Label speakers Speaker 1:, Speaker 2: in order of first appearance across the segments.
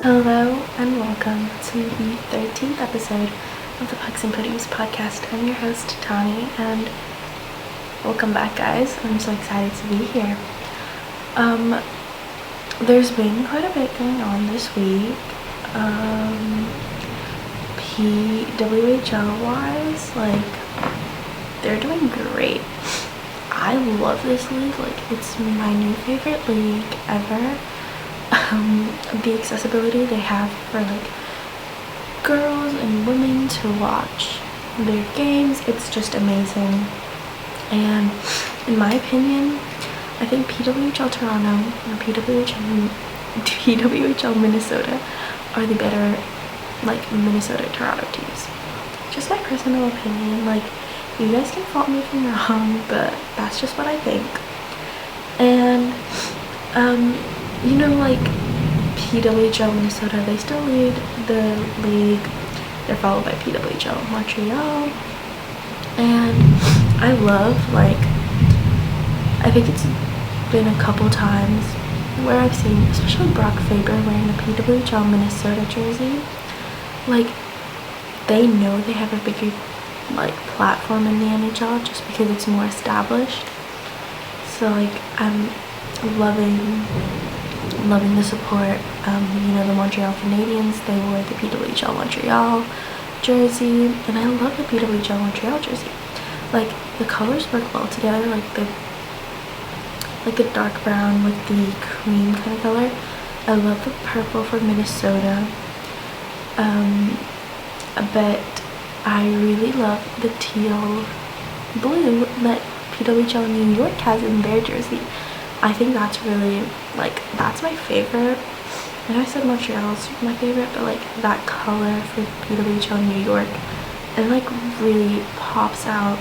Speaker 1: Hello and welcome to the 13th episode of the Pucks and Puddings podcast. I'm your host, Tani, and welcome back, guys. I'm so excited to be here. There's been quite a bit going on this week. PWHL-wise, they're doing great. I love this league. It's my new favorite league ever. The accessibility they have for girls and women to watch their games, it's just amazing. And in my opinion, I think PWHL Toronto and PWHL Minnesota are the better Minnesota Toronto teams. Just my personal opinion. You guys can fault me if I'm wrong, but that's just what I think. And PWHL Minnesota, they still lead the league. They're followed by PWHL Montreal. And I love, I think it's been a couple times where I've seen, especially Brock Faber wearing a PWHL Minnesota jersey. They know they have a bigger, platform in the NHL just because it's more established. So, I'm loving the support. The Montreal Canadiens, they wore the PWHL Montreal jersey, and I love the PWHL Montreal jersey. The colors work well together, the dark brown with the cream kind of color. I love the purple for Minnesota, but I really love the teal blue that PWHL New York has in their jersey. I think that's really, that's my favorite. I know I said Montreal's my favorite, but that color for PWHL New York, it really pops out.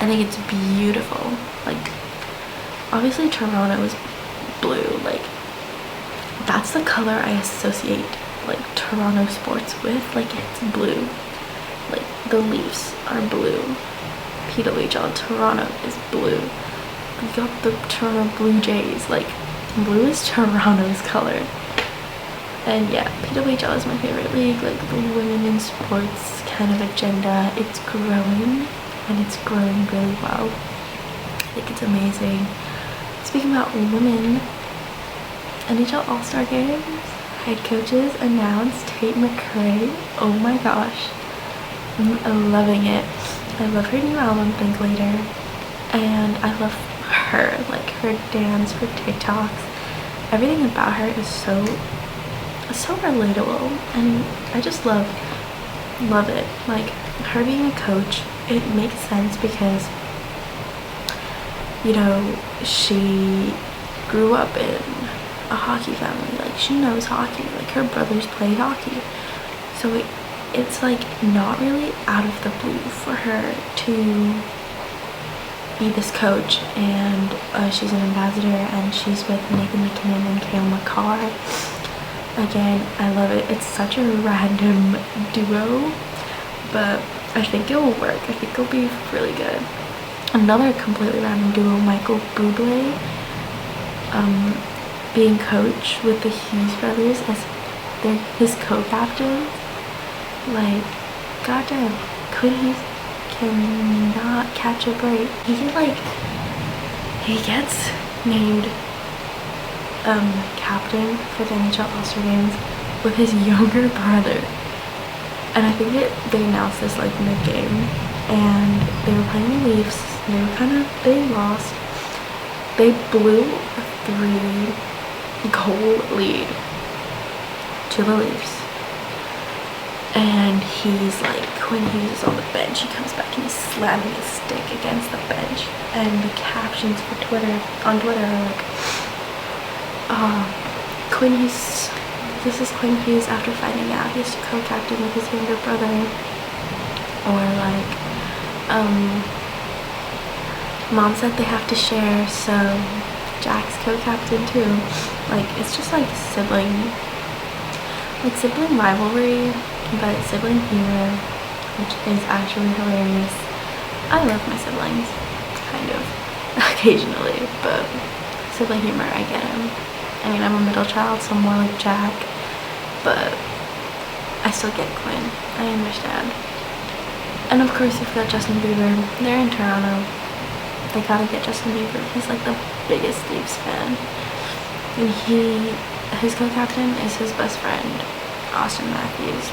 Speaker 1: I think it's beautiful. Obviously Toronto is blue. That's the color I associate Toronto sports with. It's blue. The Leafs are blue. PWHL Toronto is blue. We got the Toronto Blue Jays. Blue is Toronto's color. And yeah, PWHL is my favorite league. The women in sports kind of agenda, it's growing, and it's growing really well. I think it's amazing. Speaking about women, NHL All-Star Games, head coaches announced Tate mcare. Oh my gosh, I'm loving it. I love her new album, Think Later, and I love her, her dance, her TikToks, everything about her is so relatable, and I just love it. Her being a coach, it makes sense because she grew up in a hockey family. She knows hockey. Her brothers play hockey, so it's not really out of the blue for her to be this coach. And she's an ambassador, and she's with Nathan McKinnon and mcare. Again, I love it. It's such a random duo, but I think it will work. I think it'll be really good. Another completely random duo, Michael Bublé, being coach with the Hughes brothers as his co-captain. Goddamn, Quinn cannot catch a break. He gets named captain for the NHL All-Star Games with his younger brother, and I think they announced this mid-game, and they were playing the Leafs. They lost. They blew a 3-goal lead to the Leafs. And Quinn Hughes is on the bench. He comes back and he's slamming his stick against the bench. And the captions on Twitter are Quinn Hughes, this is Quinn Hughes after finding out he has to co-captain with his younger brother. Or Mom said they have to share, so Jack's co-captain too. It's just sibling rivalry, but sibling humor, which is actually hilarious. I love my siblings, kind of, occasionally, but sibling humor, I get him. I mean, I'm a middle child, so I'm more like Jack, but I still get Quinn. I understand. And of course you've got Justin Bieber. They're in Toronto. They gotta get Justin Bieber. He's like the biggest Leafs fan. And his co-captain is his best friend, Austin Matthews.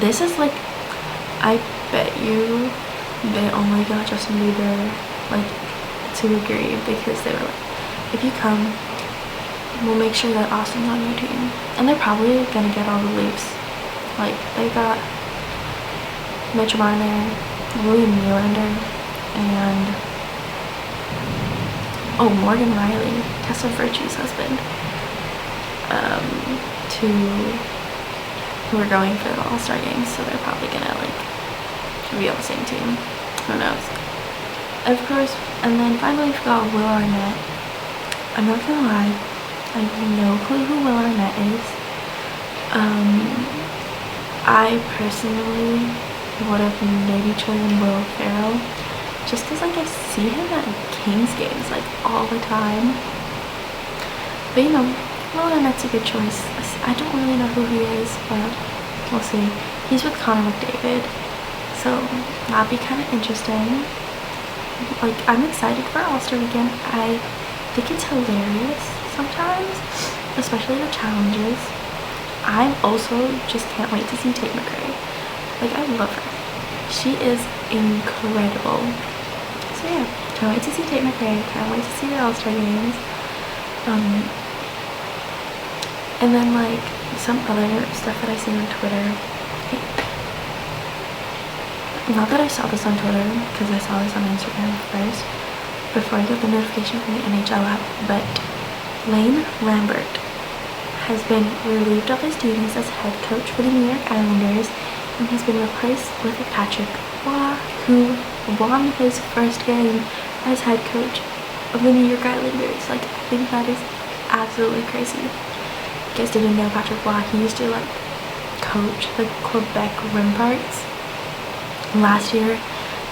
Speaker 1: This is like, I bet you they only got Justin Bieber like to agree because they were like, if you come, we'll make sure that Austin's on your team. And they're probably gonna get all the Leafs. Like, they got Mitch Marner, William Nylander, and Morgan Riley, Tessa Virtue's husband, who are going for the All-Star games, so they're probably gonna like be on the same team. Who knows? Of course. And then finally we've got Will Arnett. I'm not gonna lie, I have no clue who Will Arnett is. I personally would have maybe chosen Will Ferrell, just because like I see him at Kings games like all the time. But you know, Will Arnett's a good choice. I don't really know who he is, but we'll see. He's with Connor McDavid, so that'd be kind of interesting. Like, I'm excited for All-Star Weekend. I think it's hilarious sometimes, especially the challenges. I also just can't wait to see Tate McCare. Like, I love her. She is incredible. So yeah, can't wait to see Tate McCare. Can't wait to see the All-Star games. And then like some other stuff that I see on Twitter. Not that I saw this on Twitter, because I saw this on Instagram first before I got the notification from the NHL app, but Lane Lambert has been relieved of his duties as head coach for the New York Islanders and has been replaced with Patrick Roy, who won his first game as head coach of the New York Islanders. Like, I think that is absolutely crazy. If you guys didn't know, Patrick Roy, he used to like coach the Quebec Remparts last year,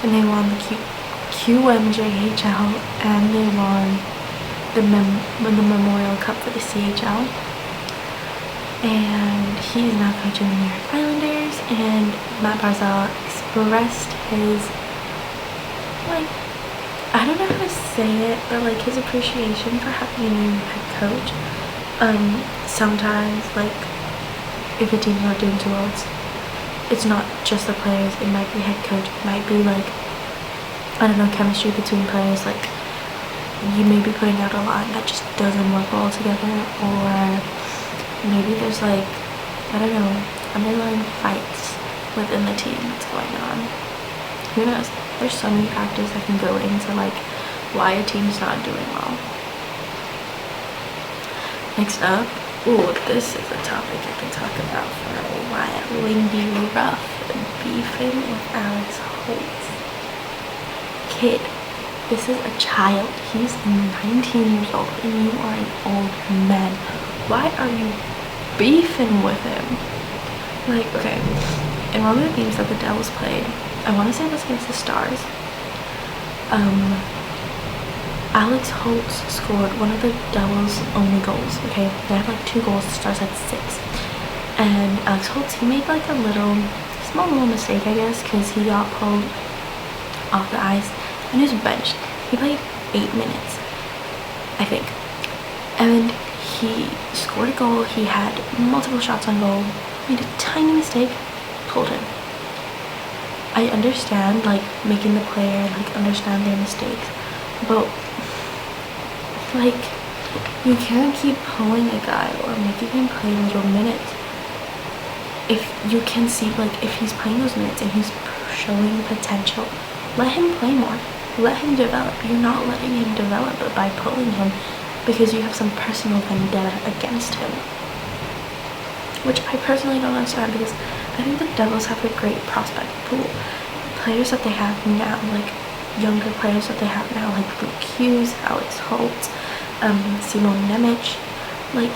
Speaker 1: and they won the QMJHL, and they won the Memorial Cup for the CHL. And he's now coaching the New York Islanders, and Matt Barzal expressed his, like, I don't know how to say it, but like his appreciation for having a new head coach. Sometimes, like, if a team's not doing too well, it's not just the players, it might be head coach, it might be like, I don't know, chemistry between players. Like, you may be putting out a line that just doesn't work well together, or maybe there's like, I don't know, underlying fights within the team that's going on. Who knows? There's so many factors that can go into like why a team's not doing well. Next up, this is a topic I can talk about for a while. Lindy Ruff beefing with Alex Holtz. Kid, this is a child. He's 19 years old and you are an old man. Why are you beefing with him? Like, okay, in one of the games that the Devils played, I want to say it was against the Stars, Alex Holtz scored one of the Devils' only goals. Okay, they had like 2 goals, the Stars had 6. And Alex Holtz, he made like a small little mistake, I guess, because he got pulled off the ice and he was benched. He played 8 minutes, I think. And he scored a goal. He had multiple shots on goal, made a tiny mistake, pulled him. I understand, like, making the player like understand their mistakes, but like, you can't keep pulling a guy or making him play little minutes. If you can see, like, if he's playing those minutes and he's showing potential, let him play more. Let him develop. You're not letting him develop by pulling him because you have some personal vendetta against him, which I personally don't understand, because I think the Devils have a great prospect pool. Players that they have now, like younger players that they have now, like Luke Hughes, Alex Holtz, Simon Nemec, like,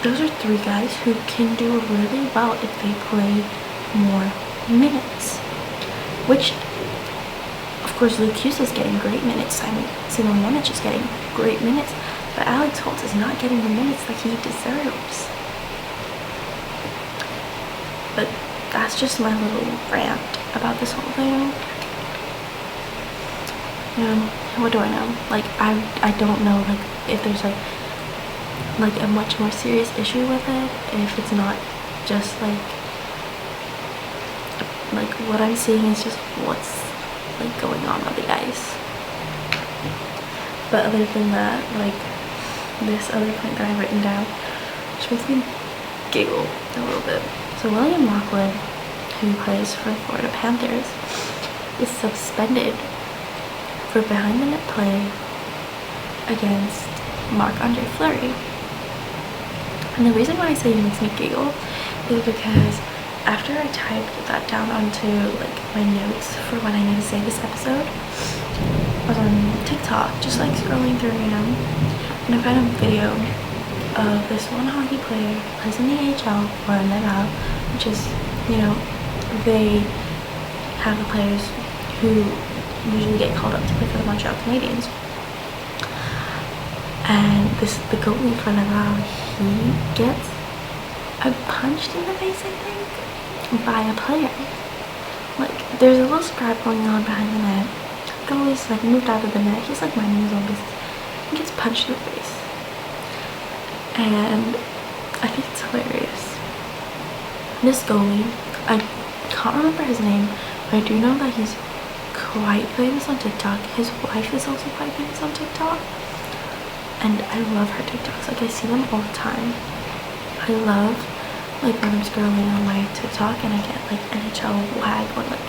Speaker 1: those are 3 guys who can do really well if they play more minutes. Which, of course, Luke Hughes is getting great minutes, Simon Nemec is getting great minutes, but Alex Holtz is not getting the minutes that he deserves. But that's just my little rant about this whole thing. What do I know? Like, I don't know, like, if there's like a much more serious issue with it, if it's not just like what I'm seeing is just what's like going on the ice. But other than that, like, this other point that I've written down, which makes me giggle a little bit. So William Lockwood, who plays for the Florida Panthers, is suspended for behind-the-net play against Marc-Andre Fleury. And the reason why I say it makes me giggle is because after I typed that down onto like my notes for what I need to say this episode, I was on TikTok just like scrolling through, and I found a video of this one hockey player who plays in the AHL or NFL, which is, they have the players who usually get called up to play for the Montreal Canadiens. And the goalie for Laval, he gets punched in the face, I think, by a player. Like, there's a little scrap going on behind the net. The goalie's like moved out of the net. He's like minding his own business. He gets punched in the face. And I think it's hilarious. This goalie, I can't remember his name, but I do know that he's quite famous on TikTok. His wife is also quite famous on TikTok. And I love her TikToks. Like, I see them all the time. I love, like, when I'm scrolling on my TikTok and I get, like, NHL WAG or, like,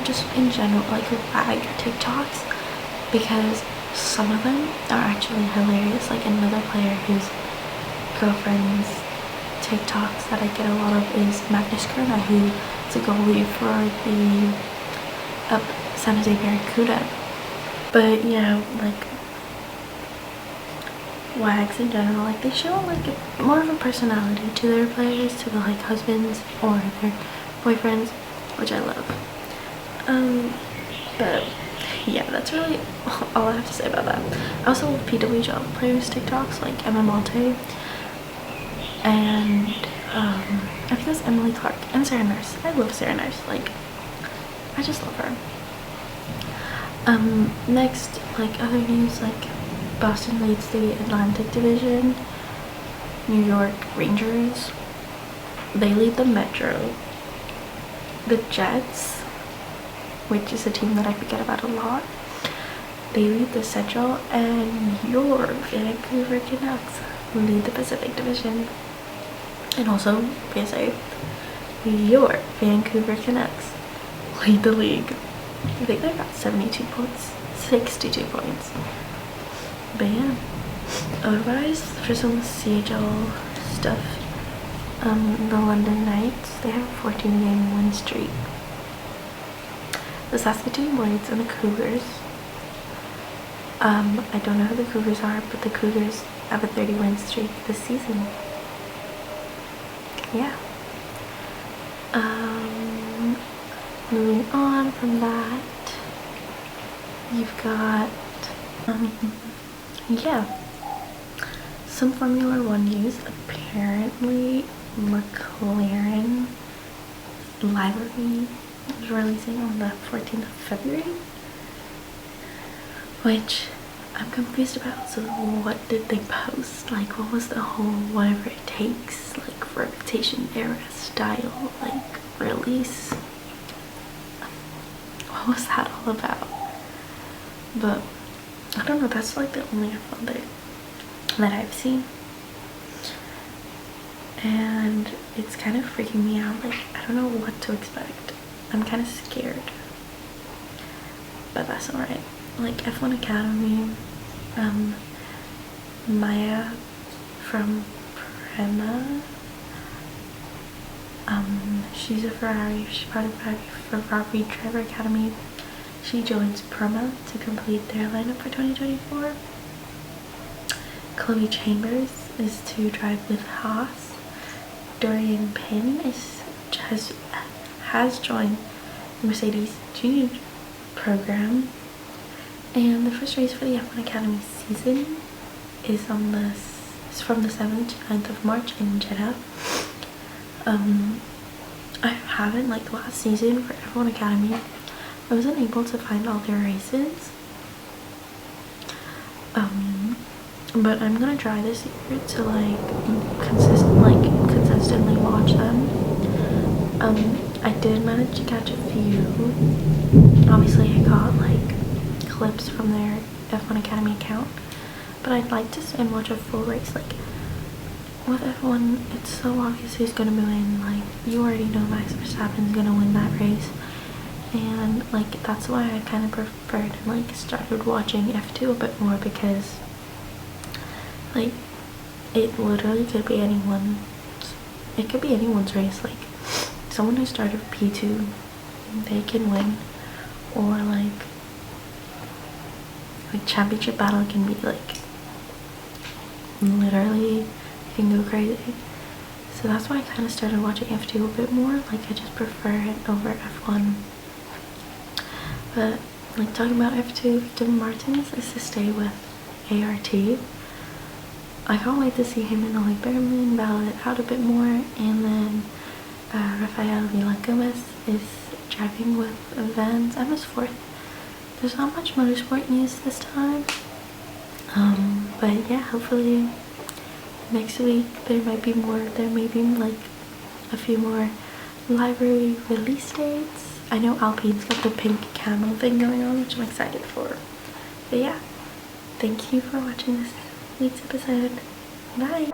Speaker 1: just in general, like, WAG TikToks. Because some of them are actually hilarious. Like, another player whose girlfriend's TikToks that I get a lot of is Magnus Kerna, who is a goalie for the San Jose Barracuda. But, like, WAGs in general, like, they show like more of a personality to their players, to the like husbands or their boyfriends, which I love. But yeah, that's really all I have to say about that. I also love PWHL players TikToks, like Emma Malte and I think it's Emily Clark and Sarah Nurse. I love Sarah Nurse, like, I just love her. Next, like, other news, like, Boston leads the Atlantic Division. New York Rangers, they lead the Metro. The Jets, which is a team that I forget about a lot, they lead the Central. And your Vancouver Canucks lead the Pacific Division. And also, PSA, your Vancouver Canucks lead the league. I think they got 72 points, 62 points. But yeah, otherwise, for some CHL stuff, the London Knights, they have a 14-game win streak. The Saskatoon Blades and the Cougars, I don't know who the Cougars are, but the Cougars have a 30-win streak this season. Yeah. Moving on from that, you've got, yeah, some Formula One news. Apparently, McLaren livery is releasing on the 14th of February, which I'm confused about. So what did they post? Like, what was the whole whatever it takes, like, reputation era style, like, release? What was that all about? But I don't know, that's like the only F1 that I've seen, and it's kind of freaking me out. Like, I don't know what to expect. I'm kind of scared, but that's alright. Like, F1 Academy, Maya from Prema, she's a Ferrari, she's part of Ferrari Driver Academy. She joins Prema to complete their lineup for 2024. Chloe Chambers is to drive with Haas. Dorian Pin has joined the Mercedes Junior program. And the first race for the F1 Academy season is from the 7th to 9th of March in Jeddah. I haven't, like last season for F1 Academy, I wasn't able to find all their races. But I'm gonna try this year to like consistently watch them. I did manage to catch a few. Obviously I got like clips from their F1 Academy account, but I'd like to sit and watch a full race. Like with F1, it's so obvious who's gonna win. Like you already know Max Verstappen's gonna win that race, and like that's why I kind of preferred and like started watching F2 a bit more, because like it literally could be anyone's race. Like someone who started P2, they can win, or like championship battle can be like literally you can go crazy. So that's why I kind of started watching F2 a bit more. Like I just prefer it over F1. But like talking about F2, Victor Martins is to stay with ART. I can't wait to see him in Ollie Behrman battle it out a bit more. And then Rafael Villa Gomez is driving with Vans MS4. There's not much motorsport news this time. But yeah, hopefully next week there might be more. There may be like a few more library release dates. I know Alpine's got the pink camel thing going on, which I'm excited for. But yeah, thank you for watching this week's episode. Bye!